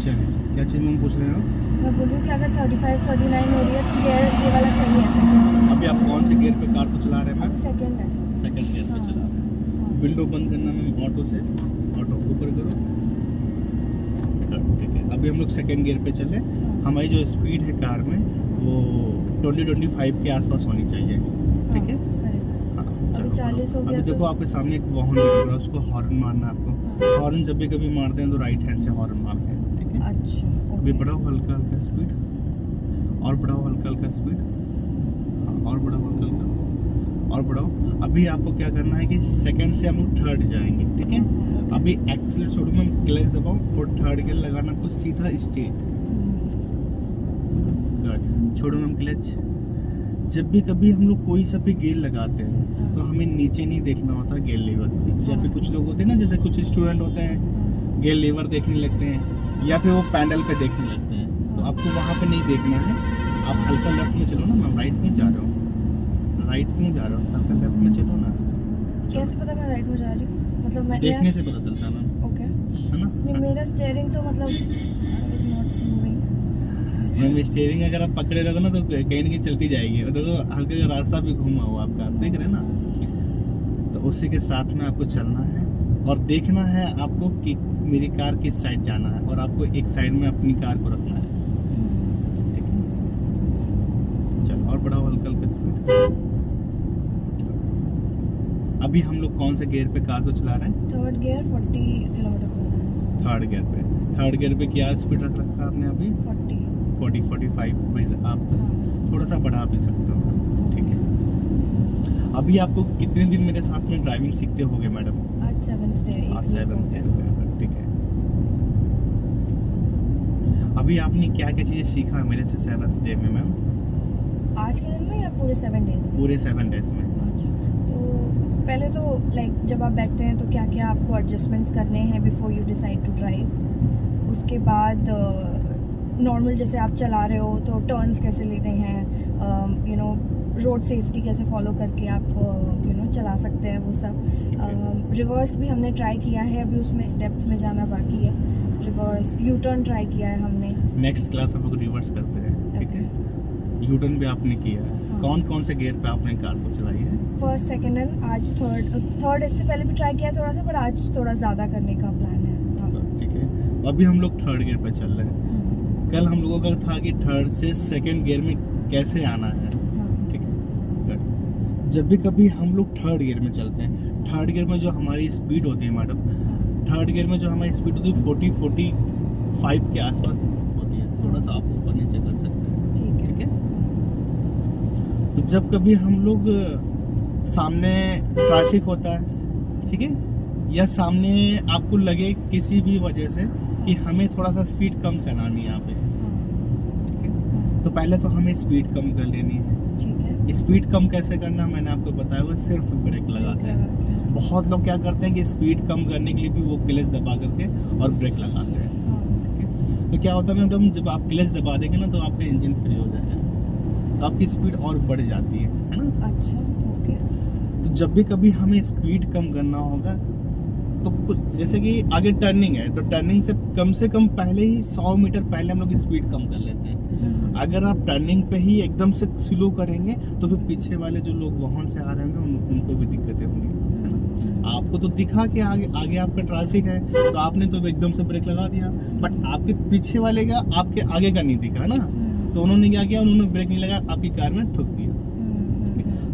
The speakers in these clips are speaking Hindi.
अच्छा है। क्या चीज़ में पूछ रहे हो? मैं बोलूँ कि अगर 35-39 हो रही है तो गियर ये वाला सही है सेकंड। अभी आप कौन से गियर पे कार को चला रहे हैं मैम? सेकंड है। सेकंड गियर पे हाँ। चला रहे हैं। विंडो बंद करना मैम ऑटो से, ऑटो ऊपर करो। ठीक है, अभी हम लोग सेकंड गियर पे चले। हमारी जो स्पीड है कार में वो 20-25 के आसपास होनी चाहिए। ठीक है, अभी 40 हो गया। अभी देखो आपके सामने एक वाहन भी खड़ा है, उसको हॉर्न मारना है आपको। हॉर्न जब भी कभी मारते हैं तो राइट हैंड से हॉर्न मारते हैं। ठीक है, अच्छा। अभी बढ़ाओ हल्का हल्का स्पीड, और बढ़ाओ हल्का हल्का स्पीड, और बढ़ाओ हल्का हल्का, और बढ़ाओ। अभी आपको क्या करना है कि सेकंड से हम लोग थर्ड जाएंगे। ठीक है, अभी एक्सीलरेटर छोड़ो मैम, क्लच दबाओ और थर्ड गियर लगाना आपको सीधा स्ट्रेट। छोड़ो मैम क्लच। जब भी कभी हम लोग कोई सा भी गियर लगाते हैं तो हमें नीचे नहीं देखना होता गियर लीवर, या फिर कुछ लोग होते हैं ना, जैसे कुछ स्टूडेंट होते हैं गियर लीवर देखने लगते हैं या फिर वो पैडल पे देखने लगते हैं, तो आपको वहाँ पे नहीं देखना है। आप हल्का लेफ्ट में चलो ना मैम, राइट में जा रहे हो, राइट में जा रहे हो, हल्का लेफ्ट में चलो ना। कैसे पता मैं राइट में जा रही हूँ? मतलब मैं देखने से पता चलता है मैम, ओके, है ना? नहीं मेरा स्टीयरिंग तो मतलब is not moving. Ma'am steering अगर आप पकड़े रहोगे ना तो कहीं ना कहीं चलती जाएगी। देखो हल्का का रास्ता भी घूमा हुआ आपका, आप देख रहे हैं ना, तो उसी के साथ में आपको चलना है और देखना है आपको कि मेरी कार किस साइड जाना है, और आपको एक साइड में अपनी कार को रखना है। ठीक है, चलो और बढ़ाओ हल्का हल्का स्पीड। अभी हम लोग कौन से गियर पे कार को चला रहे हैं? थर्ड गियर 40 किलोमीटर पर है। थर्ड गियर पे। थर्ड गियर पे क्या स्पीड रख रखा है आपने अभी? 40-45 में आप थोड़ा सा बढ़ा भी सकते हो। ठीक है, अभी आपको कितने दिन मेरे साथ में ड्राइविंग सीखते होगे मैडम? आज 7th डे। आज 7th डे। ठीक है, अभी आपने क्या क्या चीज़ें सीखा मेरे से 7th डे में मैम? आज के दिन में या पूरे 7 डेज में? पूरे 7 डेज में। अच्छा, तो पहले तो लाइक जब आप बैठते हैं तो क्या क्या आपको एडजस्टमेंट्स करने हैं before you decide to drive. उसके बाद नॉर्मल जैसे आप चला रहे हो तो टर्न्स कैसे लेने हैं, यू नो रोड सेफ्टी कैसे फॉलो करके आप यू नो चला सकते हैं वो सब। रिवर्स भी हमने ट्राई किया है, अभी उसमें डेप्थ में जाना बाकी है। रिवर्स यू टर्न ट्राई किया है हमने। नेक्स्ट क्लास हम लोग रिवर्स करते हैं। ठीक है, यू टर्न भी आपने किया है। कौन कौन से गियर पे आपने कार को चलाई है? फर्स्ट, सेकंड एंड आज थर्ड इससे पहले भी ट्राई किया थोड़ा सा, पर आज थोड़ा ज़्यादा करने का प्लान है। ठीक है, अभी हम लोग थर्ड गियर पे चल रहे हैं। कल हम लोगों का था कि थर्ड से सेकंड गियर में कैसे आना है। ठीक है, जब भी कभी हम लोग थर्ड गियर में चलते हैं, थर्ड गियर में जो हमारी स्पीड होती है मैडम, थर्ड गियर में जो हमारी स्पीड होती है 40-45 के आसपास होती है। थोड़ा सा आप ऊपर नीचे कर सकते हैं। ठीक है, तो जब कभी हम लोग सामने ट्रैफिक होता है, ठीक है, या सामने आपको लगे किसी भी वजह से कि हमें थोड़ा सा स्पीड कम चलानी है यहाँ पे, ठीक है, तो पहले तो हमें स्पीड कम कर लेनी है। ठीक है, स्पीड कम कैसे करना मैंने आपको बताया हुआ, सिर्फ ब्रेक लगाते हैं। बहुत लोग क्या करते हैं कि स्पीड कम करने के लिए भी वो क्लच दबा करके और ब्रेक लगाते हैं। ठीक है, तो क्या होता है मैडम, जब आप क्लच दबा देंगे ना तो आपका इंजन फ्री हो जाएगा, तो आपकी स्पीड और बढ़ जाती है ना। अच्छा, ओके। तो जब भी कभी हमें स्पीड कम करना होगा तो कुछ जैसे कि आगे टर्निंग है तो टर्निंग से कम पहले ही 100 मीटर पहले हम लोग स्पीड कम कर लेते हैं। अगर आप टर्निंग पे ही एकदम से स्लो करेंगे तो फिर पीछे वाले जो लोग वाहन से आ रहे होंगे उनको भी दिक्कतें होंगी, है ना। आपको तो दिखा कि आगे आपका ट्रैफिक है तो आपने तो एकदम से ब्रेक लगा दिया, बट आपके पीछे वाले का आपके आगे का नहीं दिखा ना, तो उन्होंने क्या किया, उन्होंने ब्रेक नहीं लगा, आपकी कार में ठुक दिया।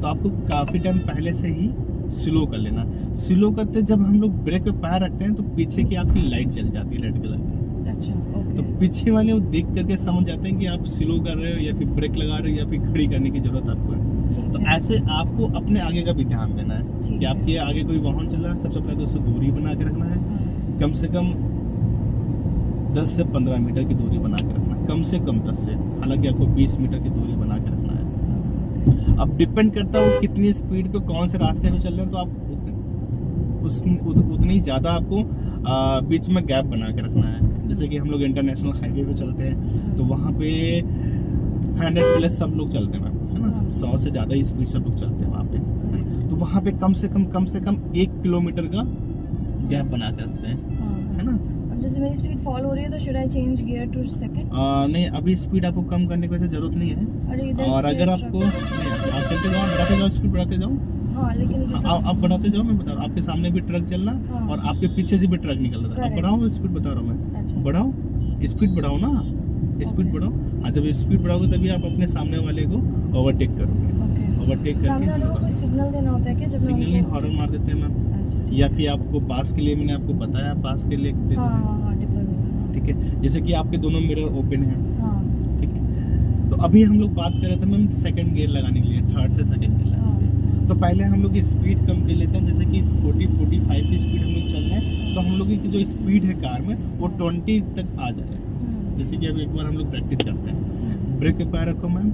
तो आपको काफी टाइम पहले से ही स्लो कर लेना। स्लो करते जब हम लोग ब्रेक पे पैर रखते हैं तो पीछे की आपकी लाइट जल जाती है रेड कलर की। अच्छा, ओके। तो पीछे वाले वो देख करके समझ जाते हैं कि आप स्लो कर रहे हो या फिर ब्रेक लगा रहे हो या फिर खड़ी करने की जरूरत आपको है। तो ऐसे आपको अपने आगे का भी ध्यान देना है कि आपके आगे कोई वाहन चल रहा है, सबसे पहले तो उससे दूरी बना के रखना है। कम से कम 10 से 15 मीटर की दूरी बना के रखना है, कम से कम 10 से, हालांकि आपको 20 मीटर की दूरी बना के रखना है। अब डिपेंड करता है कितनी स्पीड पे कौन से रास्ते पे चल रहे हैं, तो आप उतनी ज़्यादा आपको बीच में गैप बना के रखना है। जैसे कि हम लोग इंटरनेशनल हाईवे पे चलते हैं तो वहाँ पे 100+ सब लोग चलते हैं, है ना, 100 से ज़्यादा ही स्पीड सब लोग चलते हैं वहाँ पे। तो वहाँ पे कम से कम 1 किलोमीटर का गैप बना के रखते हैं, है ना। जैसे मेरी स्पीड फॉल हो रही है तो should I change gear to second? नहीं, अभी स्पीड आपको कम करने की वैसे जरूरत नहीं है। अरे इधर और से अगर truck- आपको आप चलते जाओ, बढ़ाते जाओ, स्पीड बढ़ाते जाओ। हाँ लेकिन आप बढ़ाते जाओ, मैं बता रहा हूँ। आपके सामने भी ट्रक चल रहा हाँ। और आपके पीछे से भी ट्रक निकल रहा है। आप Correct. बढ़ाओ, स्पीड बता रहा हूँ मैं। अच्छा बढ़ाओ, स्पीड बढ़ाओ ना, स्पीड Okay. बढ़ाओ। हाँ, जब स्पीड बढ़ाओगे तभी आप अपने सामने वाले को ओवरटेक करोगे। ओके। ओवरटेक सामने वाले को करके कोई सिग्नल देना होता है क्या जब मैं सिग्नल नहीं, उनको- हॉर्न मार देते हैं मैम। अच्छा, या फिर आपको पास के लिए, मैंने आपको बताया पास के लिए दे हाँ देते हैं। हाँ हाँ डिपर में। ठीक है, जैसे कि आपके दोनों मिरर ओपन हैं। हाँ ठीक है, तो अभी हम लोग बात कर रहे थे मैम सेकंड गियर लगाने के लिए, थर्ड से सेकंड गियर लगाने के लिए। तो पहले हम लोग स्पीड कम कर लेते हैं, जैसे कि 40-45 की स्पीड हम लोग चल रहे हैं, तो हम लोग की जो स्पीड है कार में वो 20 तक आ जाए। जैसे कि अभी एक बार हम लोग प्रैक्टिस करते हैं। ब्रेक पे पैर रखो मैम,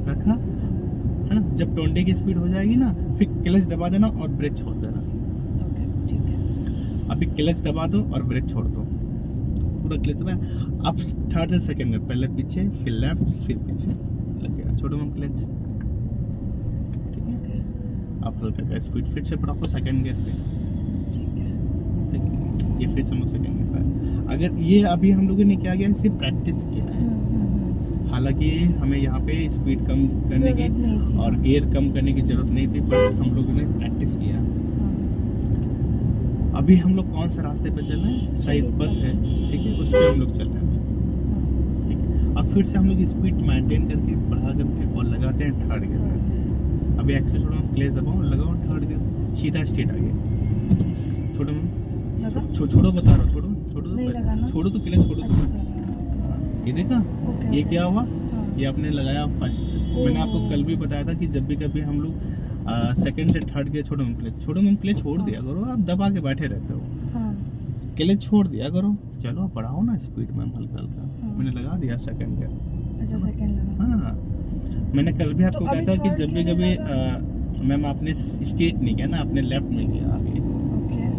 रखा है ना। जब 20 की स्पीड हो जाएगी ना, फिर क्लच दबा देना और ब्रेक छोड़ देना। ओके ठीक है। अभी क्लच दबा दो और ब्रेक छोड़ दो, पूरा क्लच दबा। अब थर्ड से सेकंड में पहले पीछे, फिर लेफ्ट, फिर पीछे, लग गया। छोड़ो मैम क्लच। ठीक है, ओके आप हल्का का स्पीड फिर से बढ़ाओ सेकंड गियर पे। ठीक है। ठीक है, ये फिर से हम लोग सेकंड गियर पे। अगर ये अभी हम लोगों ने क्या किया, सिर्फ प्रैक्टिस किया है। हालांकि हमें यहाँ पे स्पीड कम करने की जरूरत नहीं थी। और गियर कम करने की जरूरत नहीं थी, बट हम लोगों ने प्रैक्टिस किया। अभी हम लोग कौन सा रास्ते पे चल रहे हैं, सही पथ है। ठीक है, उस पर हम लोग चल रहे हैं। ठीक है, अब फिर से हम लोग स्पीड मेंटेन करके बढ़ा करके और लगाते हैं थर्ड गियर। अभी एक्सेस छोड़ो, क्लेच दबाओ, लगाओ थर्ड गियर, सीधा स्ट्रेट आगे। छोड़ो लगा? छोड़ो, बता रहा हूँ, छोड़ो नहीं लगाना? छोड़ो तो क्लेच छोड़ो। अच्छा सर। ये देखा, ओके ये क्या हुआ, हाँ। ये आपने लगाया फर्स्ट। मैंने आपको कल भी बताया था कि जब भी कभी हम लोग सेकंड से थर्ड गियर छोड़ो मैम क्लच छोड़ दिया करो। आप दबा के बैठे रहते हो, हाँ क्लच छोड़ दिया करो। चलो बढ़ाओ ना स्पीड मैम हल्का हल्का। हाँ। मैंने लगा दिया सेकंड गियर। अच्छा सेकंड लगा। हाँ, मैंने कल भी आपको तो बताया अभी था कि third जब भी gear कभी लगा? मैम आपने स्ट्रेट नहीं किया ना, आपने लेफ्ट में किया आगे। ओके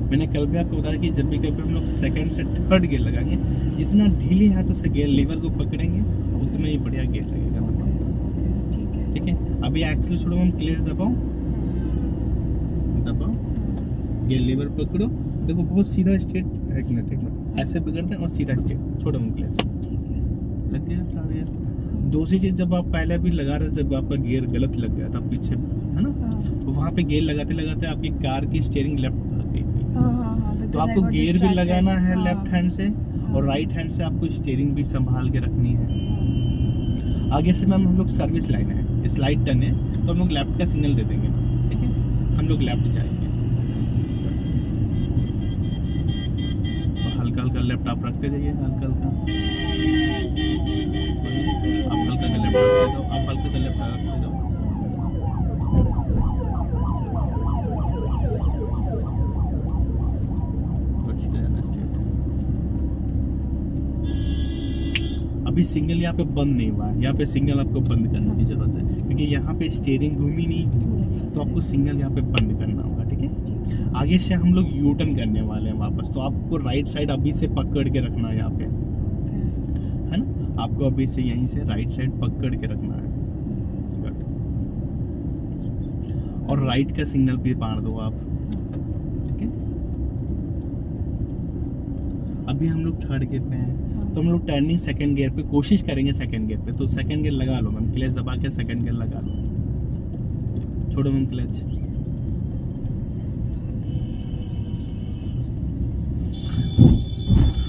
मैंने कल भी आपको बताया कि जब भी कभी हम लोग सेकंड से थर्ड गियर लगाएंगे, जितना ढीले हाथों से गियर लीवर को पकड़ेंगे उतना ही बढ़िया गियर लगेगा। ओके ठीक है। ठीक है, अभी एक्सेल छोड़ो हम, क्लेच दबाओ, गियर लीवर पकड़ो। देखो बहुत सीधा स्ट्रेट, एक मिनट ऐसे पकड़ते हैं और सीधा स्ट्रेट, छोड़ो हम क्लेच, ठीक है। लग गया थर्ड गियर। दूसरी चीज, जब आप पहले भी लगा रहे, जब आपका गियर गलत लग गया था पीछे, है ना, हाँ तो वहाँ पे गियर लगाते लगाते आपकी कार की स्टीयरिंग लेफ्ट भाग गई थी। हाँ हाँ हाँ, तो आपको गियर भी लगाना है हाँ, लेफ्ट हैंड से, और राइट हैंड से आपको स्टीयरिंग भी संभाल के रखनी है। आगे से मैम हम लोग सर्विस लाइन है, स्लाइड टर्न है, तो हम लोग लेफ्ट का सिग्नल दे देंगे। ठीक है, हम लोग लेफ्ट जाएंगे, हल्का हल्का लेफ्ट आप रखते जाइए, हल्का हल्का आप हल्का का लेफ्ट रखते जाओ, आप हल्का का लेफ्ट रखते जाओ। अभी सिग्नल यहाँ पे बंद नहीं हुआ है, यहाँ पे सिग्नल आपको बंद करने की जरूरत है, क्योंकि यहाँ पे स्टीयरिंग घूमी नहीं, तो आपको सिग्नल यहाँ पे बंद करना होगा। ठीक है, आगे से हम लोग यू टर्न करने वाले हैं वापस, तो आपको राइट साइड अभी से पकड़ के रखना है यहाँ पे, है ना। आपको अभी से यहीं से राइट साइड पकड़ के रखना है, और राइट का सिग्नल भी मार दो आप। ठीक है, अभी हम लोग थर्ड गियर पे हैं, तो हम लोग टर्निंग सेकंड गियर पे कोशिश करेंगे, सेकंड गियर पे। तो सेकंड गियर लगा लो मैम, क्लच दबा के सेकंड गियर लगा लो, छोड़ो मैम क्लच।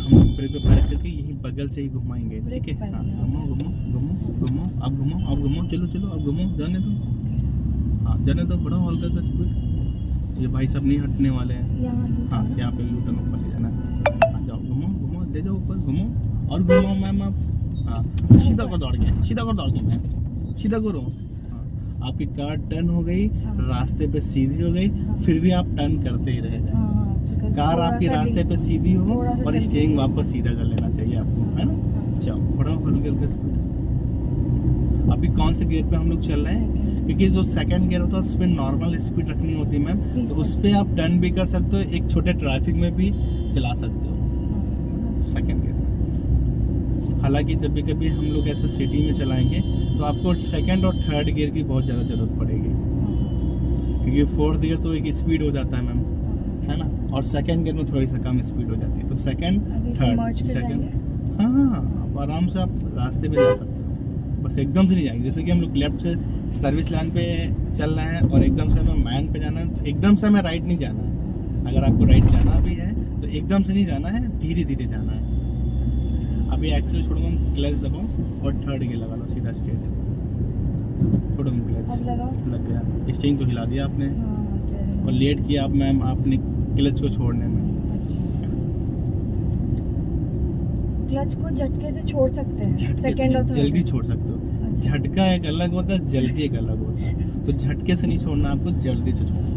हम ब्रेक पे पैर करके यही बगल से ही घुमाएंगे। ठीक है, हाँ, घुमाओ घुमाओ घुमाओ घुमाओ, आप घुमाओ, आप घुमाओ, चलो चलो आप घुमाओ, जाने दो, हाँ जाने दो, बढ़ाओ हल्का का स्पीड। ये भाई सब नहीं हटने वाले हैं। हाँ, यहाँ पे यू टर्न ऊपर ले जाना है, जाओ घुमाओ घुमाओ, ले जाओ ऊपर, घुमाओ और घुमाओ मैम आप। हाँ, सीधा कर दौड़ गए, सीधा कर दौड़ गए मैम, सीधा करो। हाँ, आपकी कार टर्न हो गई, रास्ते पे सीधी हो गई, फिर भी आप टर्न करते ही रह जाए। कार आपकी रास्ते पे सीधी हो और स्टीयरिंग वापस सीधा कर लेना चाहिए आपको, है ना। जाओ बढ़ाओ हल्के हल्के स्पीड। अभी कौन से गियर पे हम लोग चल रहे हैं, क्योंकि जो सेकंड गियर होता है उस पर नॉर्मल स्पीड रखनी होती है मैम, तो उस पर आप टर्न भी कर सकते हो, एक छोटे ट्रैफिक में भी चला सकते हो सेकंड गियर। हालांकि जब भी कभी हम लोग ऐसे सिटी में चलाएंगे तो आपको सेकंड और थर्ड गियर की बहुत ज़्यादा जरूरत पड़ेगी, क्योंकि फोर्थ गियर तो एक स्पीड हो जाता है मैम, है ना, और सेकंड गियर में थोड़ी सा कम स्पीड हो जाती है, तो सेकंड अभी थर्ड मर्ज पे सेकंड, जाएंगे। हाँ आप आराम से आप रास्ते पे जा सकते हो, बस एकदम से नहीं जाएंगे। जैसे कि हम लोग लेफ्ट से सर्विस लाइन पे चल रहे हैं और एकदम से हमें मैन पे जाना है, तो एकदम से हमें राइट नहीं जाना है। अगर आपको राइट जाना भी है तो एकदम से नहीं जाना है, धीरे धीरे जाना है। अभी एक्सेल छोड़ो, हम क्लच दबाओ और थर्ड गियर लगा लो सीधा स्ट्रेट, छोड़ो अब क्लच, लगाओ। लग गया, स्टीयरिंग तो हिला दिया आपने हाँ, स्टीयरिंग। और लेट किया आप मैम आपने क्लच को छोड़ने में। अच्छा, क्लच को झटके से छोड़ सकते हैं, झटके से सेकंड और नहीं, थर्ड। जल्दी छोड़ सकते हो। अच्छा। झटका एक अलग होता है, जल्दी एक अलग होता है, तो झटके से नहीं छोड़ना, आपको जल्दी से छोड़ना है।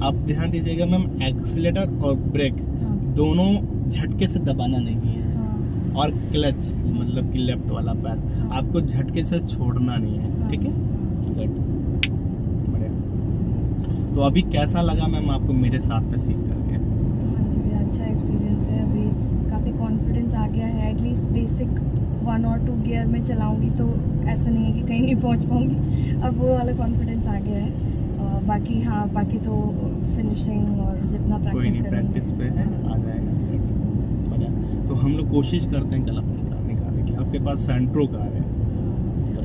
आप ध्यान दीजिएगा मैम, एक्सीलेटर और ब्रेक हाँ, दोनों झटके से दबाना नहीं है, हाँ, और क्लच मतलब कि लेफ्ट वाला पैर हाँ। आपको झटके से छोड़ना नहीं है, हाँ, ठीक है। हाँ। गुड, बढ़िया। तो अभी कैसा लगा मैम आपको मेरे साथ में सीख करके? हाँ जी, भी अच्छा एक्सपीरियंस है। अभी काफ़ी कॉन्फिडेंस आ गया है, एटलीस्ट बेसिक 1 और 2 गियर में चलाऊंगी तो ऐसा नहीं है कि कहीं नहीं पहुंच पाऊंगी, अब वो वाला कॉन्फिडेंस आ गया है। बाकी हाँ, बाकी तो फिनिशिंग और जितना कोई प्रैक्टिस नहीं, प्रैक्टिस पे है, आ जाएगा। बढ़िया। तो हम लोग कोशिश करते हैं कल अपनी कार निकालने की। आपके पास सेंट्रो कार है?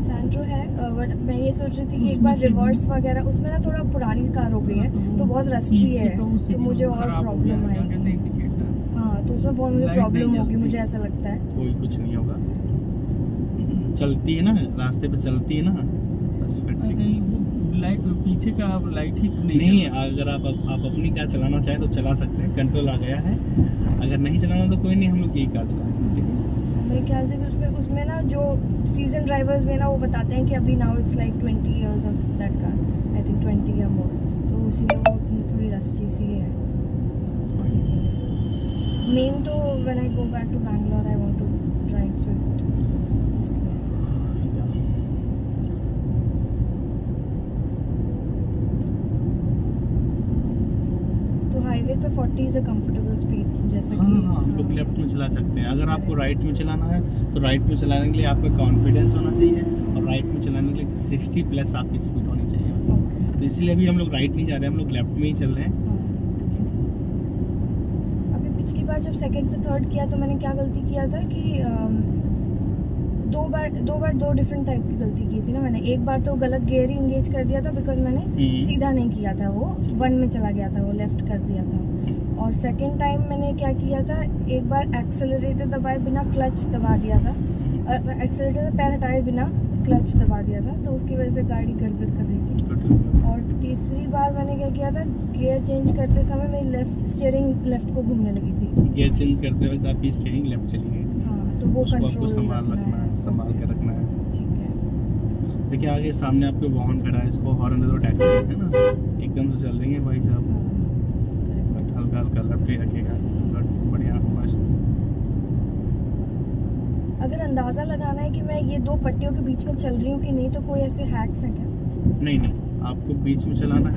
सैंट्रो है, बट मैं ये सोच रही थी कि एक बार रिवर्स वगैरह उसमें ना थोड़ा पुरानी कार हो गई है तो बहुत रस्टी है, तो मुझे और प्रॉब्लम आएगी। हाँ, तो उसमें बहुत मुझे प्रॉब्लम होगी, मुझे ऐसा लगता है। कोई कुछ नहीं होगा, चलती है ना, रास्ते पे चलती है ना, बस फिर ठीक है। लाइट पीछे का लाइट ही नहीं, अगर आप अपनी कार चलाना चाहें तो चला सकते हैं, कंट्रोल आ गया है। अगर नहीं चलाना तो कोई नहीं, हम लोग यही कार चलाएंगे, ठीक है। मेरे ख्याल से कि उसमें ना जो सीजन ड्राइवर्स में ना वो बताते हैं कि अभी now it's like 20 years of that car, I think 20 या मोर, तो इसीलिए वो थोड़ी रस्टी सी है। मेन तो when I go back to Bangalore I want to drive Swift, इसलिए। तो हाईवे पे 40 इज अ कंफर्टेबल स्पीड, जैसे कि हाँ, हम लोग लेफ्ट में चला सकते हैं। अगर आपको राइट में चलाना है तो राइट में चलाने के लिए आपका कॉन्फिडेंस होना चाहिए, और राइट में चलाने के लिए 60 प्लस आपकी स्पीड होनी चाहिए। ओके। तो इसलिए अभी हम लोग राइट नहीं जा रहे हैं, हम लोग लेफ्ट में ही चल रहे हैं। अभी पिछली बार जब सेकंड से थर्ड किया तो मैंने क्या गलती किया था कि दो बार दो डिफरेंट टाइप की गलती की थी ना मैंने। एक बार तो गलत गियर ही इंगेज कर दिया था बिकॉज मैंने सीधा नहीं किया था, वो 1 में चला गया था, वो लेफ्ट कर दिया था। और सेकंड टाइम मैंने क्या किया था, एक बार एक्सेलरेटर दबाए बिना क्लच दबा दिया था, एक्सेलरेटर से पैर हटाए बिना क्लच दबा दिया था, तो उसकी वजह से गाड़ी गड़बड़ कर रही थी। और तीसरी बार मैंने क्या किया था, गियर चेंज करते समय मेरी स्टीयरिंग लेफ्ट को घूमने लगी थी। गियर चेंज करते वक्त आपकी स्टीयरिंग लेफ्ट चली गई थी। हाँ, तो वो उसको आपको कंट्रोल संभाल रखना है, संभाल के रखना है। ठीक है। देखिए आगे सामने आपके वाहन खड़ा है, इसको हॉर्न दे दो, टैक्सी है ना, एकदम से चल रही है भाई साहब, बट हल्का हल्का लेफ्ट ही रखिएगा। बढ़िया, मस्त। अगर अंदाज़ा लगाना है कि मैं ये 2 पट्टियों के बीच में चल रही हूँ कि नहीं, तो कोई ऐसे हैक्स हैं क्या? नहीं, आपको बीच में चलाना है।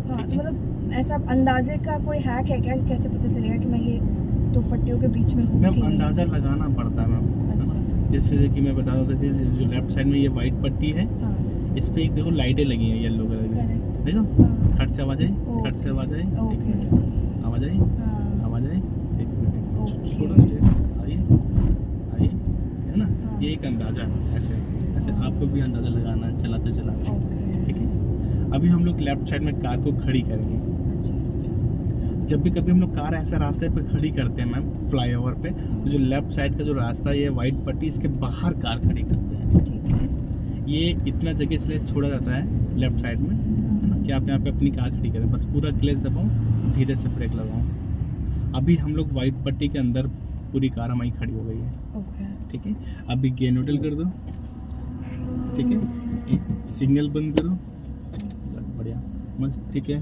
हाँ, ठीक तो है। मतलब ऐसा अंदाजे का कोई हैक है क्या, कैसे पता चलेगा कि मैं ये 2 पट्टियों के बीच में हूँ मैम कि नहीं? अंदाज़ा लगाना पड़ता है मैम, अच्छा। जैसे कि मैं बता रहा था, जो लेफ्ट साइड में ये वाइट पट्टी है, हाँ, इस पे एक देखो लाइटें लगी हैं येलो कलर की, correct। देखो। हाँ, खट से आवाज आई, खट से आवाज आई, एक ओके। मिनट, आवाज आई, हाँ, आवाज आई, एक मिनट, ओके। थोड़ा स्ट्रेट आई, है ना। हाँ। ये एक अंदाजा है, ऐसे ऐसे हाँ। आपको भी अंदाजा लगाना है चलाते चलाते, ओके। ठीक है। अभी हम लोग लेफ्ट साइड में कार को खड़ी करेंगे। अच्छा। जब भी कभी हम लोग कार ऐसे रास्ते पे खड़ी करते हैं मैम, फ्लाईओवर पे, तो जो लेफ्ट साइड का जो रास्ता है, ये वाइट पट्टी, इसके बाहर कार खड़ी करते हैं, ठीक है। ये इतना जगह इसलिए छोड़ा जाता है लेफ्ट साइड में, है ना, कि आप यहाँ पे अपनी कार खड़ी करें, बस पूरा क्लच दबाओ, धीरे से ब्रेक लगाओ। अभी हम लोग वाइट पट्टी के अंदर पूरी कार हमारी खड़ी हो गई है, ओके। ठीक है। अभी गियर न्यूट्रल कर दो, ठीक है, सिग्नल बंद करो, बढ़िया, मस्त, ठीक है।